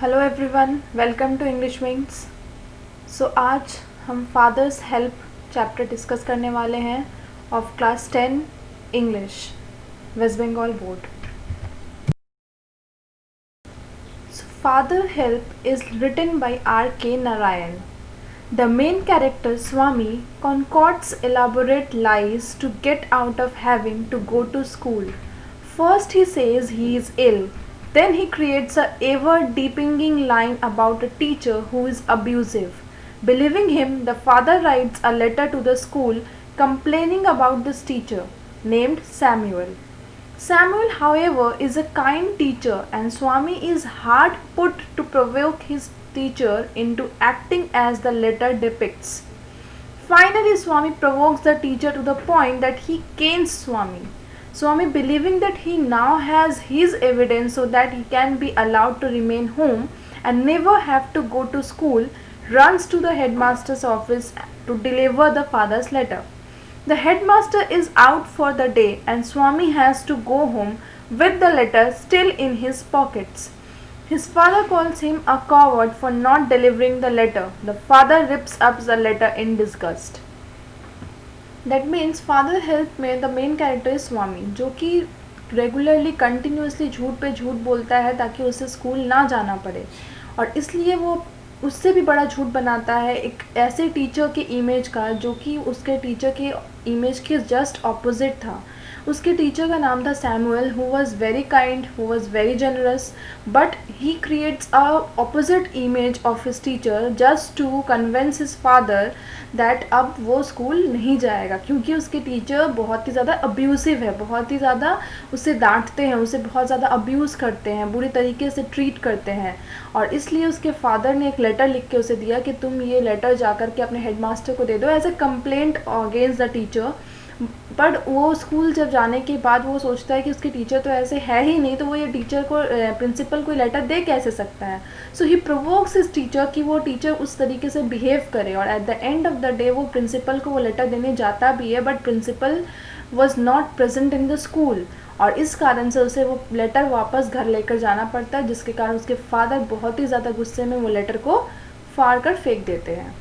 Hello everyone, welcome to English wings. So आज हम father's help chapter discuss करने वाले हैं of class 10 English, West Bengal board. So father help is written by R.K. Narayan. The main character Swami concocts elaborate lies to get out of having to go to school. First he says he is ill, then he creates a ever-deepening line about a teacher who is abusive. Believing him, the father writes a letter to the school complaining about this teacher, named Samuel. Samuel, however, is a kind teacher, and Swami is hard put to provoke his teacher into acting as the letter depicts. Finally, Swami provokes the teacher to the point that he canes Swami. Swami, believing that he now has his evidence so that he can be allowed to remain home and never have to go to school, runs to the headmaster's office to deliver the father's letter. The headmaster is out for the day and Swami has to go home with the letter still in his pockets. His father calls him a coward for not delivering the letter. The father rips up the letter in disgust. That means father help में the main character is Swami, जो कि regularly continuously झूठ पे झूठ बोलता है ताकि उसे स्कूल ना जाना पड़े, और इसलिए वो उससे भी बड़ा झूठ बनाता है एक ऐसे टीचर के इमेज का जो कि उसके टीचर के इमेज के जस्ट ऑपोजिट था. उसके टीचर का नाम था Samuel, who was very kind, who was very generous, but he creates a opposite image of his teacher just to convince his father that अब वो स्कूल नहीं जाएगा, क्योंकि उसके टीचर बहुत ही ज़्यादा अब्यूसिव है, बहुत ही ज़्यादा उसे डांटते हैं, उसे बहुत ज़्यादा अब्यूज़ करते हैं, बुरी तरीके से ट्रीट करते हैं. और इसलिए उसके फादर ने एक लेटर लिख के उसे दिया कि तुम ये लेटर जा कर के अपने हेडमास्टर को दे दो as a complaint against the teacher. But वो स्कूल जब जाने के बाद वो सोचता है कि उसके टीचर तो ऐसे है ही नहीं, तो वो ये टीचर को प्रिंसिपल को लेटर दे कैसे सकता है. So he provokes his teacher कि वो टीचर उस तरीके से बिहेव करे, और at the end of the day वो प्रिंसिपल को वो लेटर देने जाता भी है, but principal was not present in the school, और इस कारण से उसे वो लेटर वापस घर लेकर जाना पड़ता है, जिसके कारण उसके फादर बहुत ही ज़्यादा गुस्से में वो लेटर को फाड़ कर फेंक देते हैं.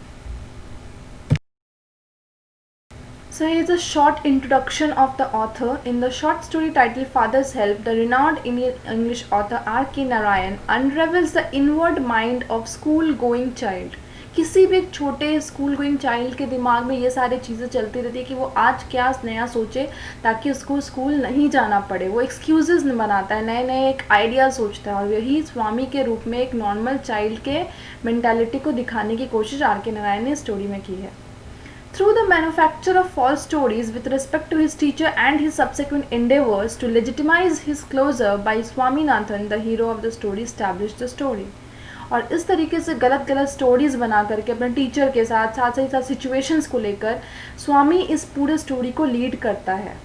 So here is a short introduction of the author. In the short story titled Father's Help, the renowned English author R.K. Narayan unravels the inward mind of school-going child. किसी भी एक छोटे स्कूल गोइंग चाइल्ड के दिमाग में ये सारी चीज़ें चलती रहती है कि वो आज क्या नया सोचे ताकि उसको स्कूल नहीं जाना पड़े. वो एक्सक्यूज़ बनाता है, नए नए एक आइडिया सोचता है, और यही स्वामी के रूप में एक नॉर्मल चाइल्ड के मेंटालिटी को दिखाने की कोशिश R.K. नारायण ने स्टोरी में की है. Through the manufacture of false stories with respect to his teacher and his subsequent endeavors to legitimize his closure by Swaminathan, the hero of the story established the story. और इस तरीके से गलत गलत स्टोरीज बना करके अपने टीचर के साथ साथ ही साथ सिचुएशंस को लेकर स्वामी इस पूरे स्टोरी को लीड करता है.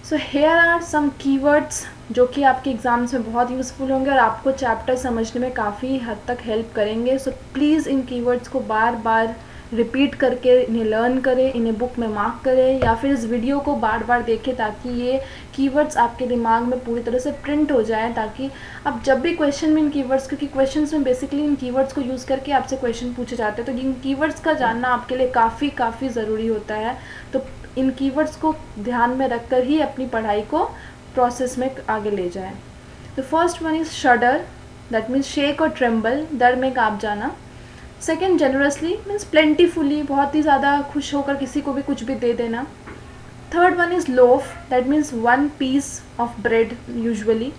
So here are some keywords जो कि आपके एग्ज़ाम्स में बहुत यूज़फुल होंगे और आपको चैप्टर समझने में काफ़ी हद तक हेल्प करेंगे. सो प्लीज़ इन कीवर्ड्स को बार बार रिपीट करके इन्हें लर्न करें, इन्हें बुक में मार्क करें, या फिर इस वीडियो को बार बार देखें ताकि ये कीवर्ड्स आपके दिमाग में पूरी तरह से प्रिंट हो जाएं, ताकि अब जब भी क्वेश्चन में इन कीवर्ड्स, क्योंकि क्वेश्चंस में बेसिकली इन कीवर्ड्स को यूज़ करके आपसे क्वेश्चन पूछे जाते हैं, तो इन कीवर्ड्स का जानना आपके लिए काफ़ी ज़रूरी होता है. तो इन कीवर्ड्स को ध्यान में रखकर ही अपनी पढ़ाई को प्रोसेस में आगे ले जाएं. The first one is शडर, that means shake और ट्रेम्बल, डर में काँप जाना. सेकेंड जेनरसली मीन्स प्लेंटीफुली, बहुत ही ज़्यादा खुश होकर किसी को भी कुछ भी दे देना. Third one is loaf, that means one piece of bread usually.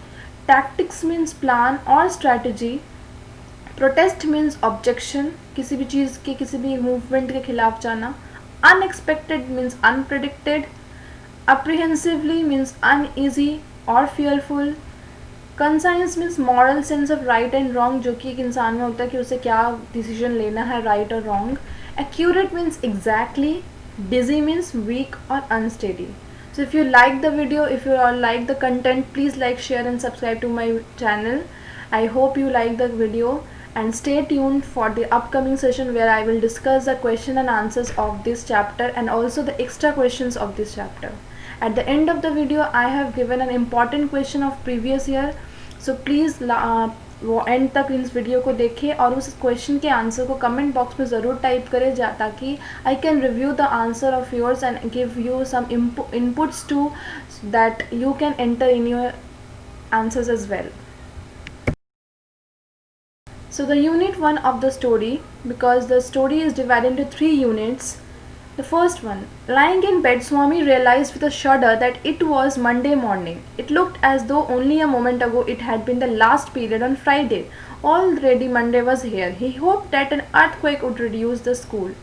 Tactics means plan और स्ट्रैटेजी. प्रोटेस्ट मीन्स ऑब्जेक्शन, किसी भी चीज़ के किसी भी मूवमेंट के खिलाफ जाना. Unexpected means unpredicted. Apprehensively means uneasy or fearful. Conscience means moral sense of right and wrong, जो कि एक इंसान में होता है कि उसे क्या डिसीजन लेना है, राइट और wrong. Accurate means exactly. Busy means weak or unsteady. So if you like the video, if you all like the content, please like, share and subscribe to my channel. I hope you like the video. And stay tuned for the upcoming session where I will discuss the question and answers of this chapter and also the extra questions of this chapter. At the end of the video I have given an important question of previous year, so please वो and तक इस video को देखें और उस question के answer को comment box में ज़रूर टाइप करें ताकि I can review the answer of yours and give you some inputs to that you can enter in your answers as well. So the unit 1 of the story, because the story is divided into 3 units. The first one, lying in bed, Swami realized with a shudder that it was Monday morning. It looked as though only a moment ago it had been the last period on Friday. Already Monday was here. He hoped that an earthquake would reduce the school.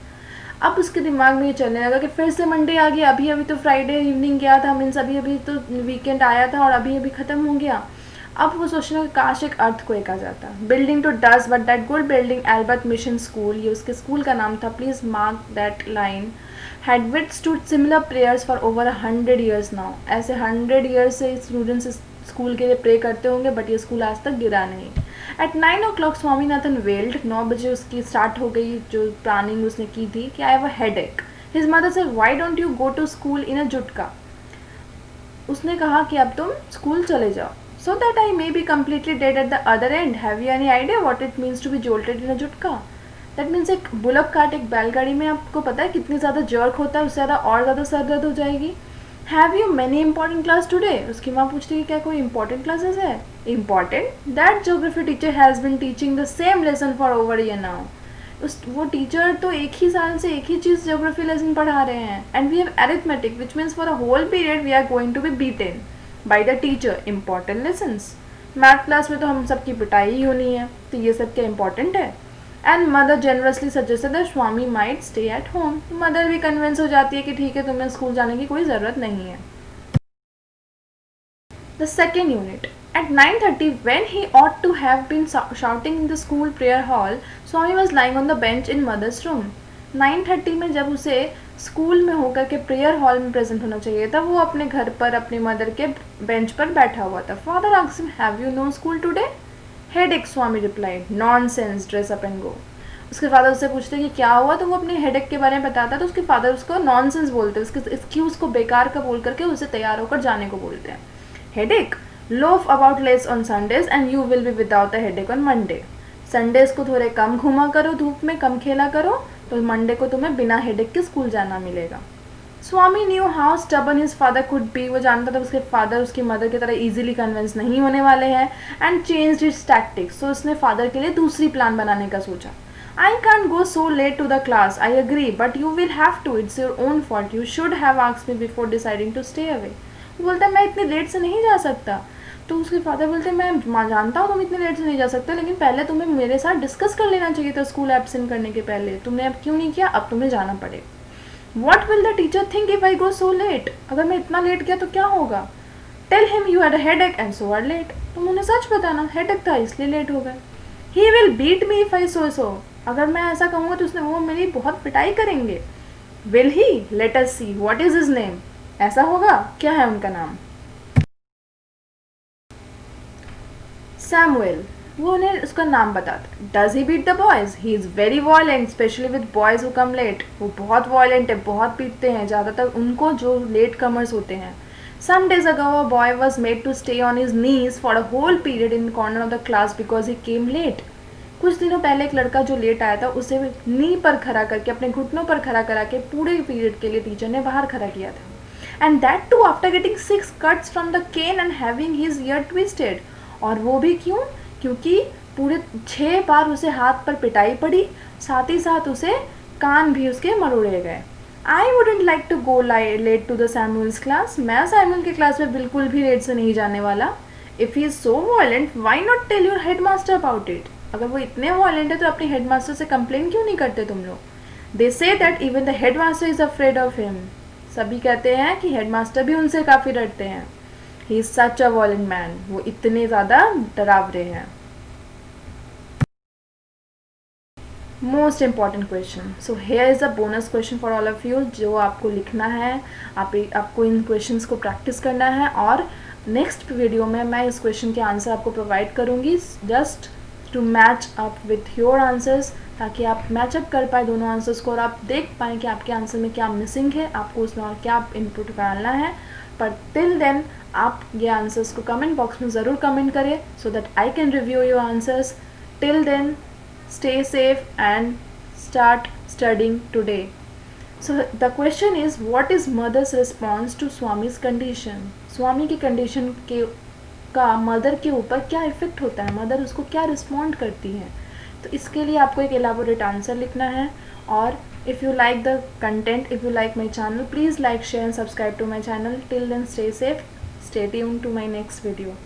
अब उसके दिमाग में ये चलने लगा कि फिर से मंडे आ गया, अभी अभी तो फ्राइडे इवनिंग गया था, मीन्स अभी अभी तो वीकेंड आया था और अभी अभी ख़त्म हो गया. अब वो सोचने लगा काश एक अर्थक्वेक आ जाता. Building to dust but that good building Albert Mission School, ये उसके स्कूल का नाम था, please mark that line, had withstood similar prayers for over 100 years now. ऐसे 100 years से स्टूडेंट्स स्कूल के लिए प्रे करते होंगे बट ये स्कूल आज तक गिरा नहीं. एट 9 o'clock स्वामीनाथन वेल्ड, 9 बजे उसकी स्टार्ट हो गई जो प्लानिंग उसने की थी कि I have a headache. His mother said why don't you go to school in a jutka. उसने कहा कि अब तुम स्कूल चले जाओ. So that I may be completely dead at the other end. Have you any idea what it means to be jolted in a जुटका? That means एक bullock cart एक बैलगाड़ी में आपको पता है कितनी ज़्यादा जर्क होता है, उससे ज़्यादा और ज़्यादा सर दर्द हो जाएगी. Have you many important class today? उसकी माँ पूछती है क्या कोई important classes है? Important? That geography teacher has been teaching the same lesson for over a year now. वो टीचर तो एक ही साल से एक ही चीज़ ज्योग्राफी लेसन पढ़ा रहे हैं. And we have arithmetic which means for a whole period we are going to be beaten by the teacher. Important lessons. Math class में तो हम सबकी पिटाई ही होनी है, तो ये सब क्या इम्पॉर्टेंट है. And mother generously suggested that Swami might stay at home. Mother भी कन्विंस हो जाती है कि ठीक है तुम्हें स्कूल जाने की कोई ज़रूरत नहीं है. The second unit. At 9:30, when he ought to have been shouting in the school prayer hall, Swami was lying on the bench in mother's room. 9:30 में जब उसे स्कूल में होकर के प्रेयर हॉल में प्रेजेंट होना चाहिए था, वो अपने घर पर अपनी मदर के बेंच पर बैठा हुआ था. Father asked him, have you know school today? Headache, Swami replied. Nonsense, dress up and go. उसके फादर उससे पूछते कि क्या हुआ, तो वो अपने हेडेक के बारे में बताता, तो उसके फादर उसको नॉनसेंस बोलते हैं, उसके एक्सक्यूज़ को बेकार का बोल करके उसे तैयार होकर जाने को बोलते हैं. Headache, loaf about less on Sundays and you will be without a headache on Monday. Sundays को थोड़े कम घुमा करो, धूप में कम खेला करो, तो मंडे को तुम्हें बिना हेडेक के स्कूल जाना मिलेगा. Swami knew how stubborn his father could be. वो जानता था उसके फादर उसकी मदर की तरह इजीली कन्विंस नहीं होने वाले हैं. And changed his tactics. तो उसने फादर के लिए दूसरी प्लान बनाने का सोचा. I can't go so late to the class, I agree, but you will have to. It's your own fault. You should have asked me before deciding to stay away. वो बोलता है मैं इतनी लेट से नहीं जा सकता. तो उसके फादर बोलते हैं मैं जानता हूँ तुम इतने लेट से नहीं जा सकते, लेकिन पहले तुम्हें मेरे साथ डिस्कस कर लेना चाहिए था स्कूल एब्सेंट करने के पहले. तुमने अब क्यों नहीं किया, अब तुम्हें जाना पड़ेगा. What will the teacher think if I go so late. अगर मैं इतना लेट गया तो क्या होगा. Tell him you had a headache and so are late. तुम उन्हें सच बताना हेडेक था इसलिए लेट हो गए. He will beat me if I so. अगर मैं ऐसा कहूँगा तो उसने वो मेरी बहुत पिटाई करेंगे. Will he, let us see what is his name. ऐसा होगा, क्या है उनका नाम. सैमुएल. वो उन्हें उसका नाम बताता. Does he beat the boys. He is very violent, specially with boys who come late. वो बहुत वॉयलेंट है, बहुत पीटते हैं ज़्यादातर उनको जो लेट कमर्स होते हैं. Some days ago a boy was made to stay on his knees for a whole period in corner of the class because he came late. कुछ दिनों पहले एक लड़का जो लेट आया था उसे नी पर खड़ा करके, अपने घुटनों पर खड़ा करा के पूरे पीरियड के लिए टीचर ने बाहर खड़ा किया था. And that too after getting 6 cuts from the cane and having his ear twisted. और वो भी क्यों, क्योंकि पूरे 6 बार उसे हाथ पर पिटाई पड़ी, साथ ही साथ उसे कान भी उसके मरोड़े गए. I wouldn't like to go late to the Samuel's class. मैं सैमुअल की क्लास में बिल्कुल भी लेट से नहीं जाने वाला. If he is so violent why not tell your head master about it. अगर वो इतने वॉयलेंट है तो अपने हेड मास्टर से कंप्लेन क्यों नहीं करते तुम लोग. They say that even the head master is afraid of him. सभी कहते हैं कि हेड मास्टर भी उनसे काफ़ी डरते हैं. He is such a violent man. वो इतने ज़्यादा डरावरे हैं. Most important question. So here is a bonus question for all of you जो आपको लिखना है. आपको इन क्वेश्चंस को प्रैक्टिस करना है और नेक्स्ट वीडियो में मैं इस क्वेश्चन के आंसर आपको प्रोवाइड करूँगी just to match up with your answers, ताकि आप मैचअप कर पाए दोनों आंसर्स को और आप देख पाएँ कि आपके आंसर में क्या मिसिंग है, आपको उसमें और क्या इनपुट डालना है. पर टिल देन आप ये आंसर्स को कमेंट बॉक्स में ज़रूर कमेंट करें so that I can review your answers. Till then stay safe and start studying today. So the question is, what is mother's response to Swami's condition? स्वामी की condition के का mother के ऊपर क्या effect होता है, मदर उसको क्या रिस्पॉन्ड करती है. तो इसके लिए आपको एक एलाबोरेट आंसर लिखना है. और if you like the content, if you like my channel, please like, share and subscribe to my channel. Till then stay safe, stay tuned to my next video.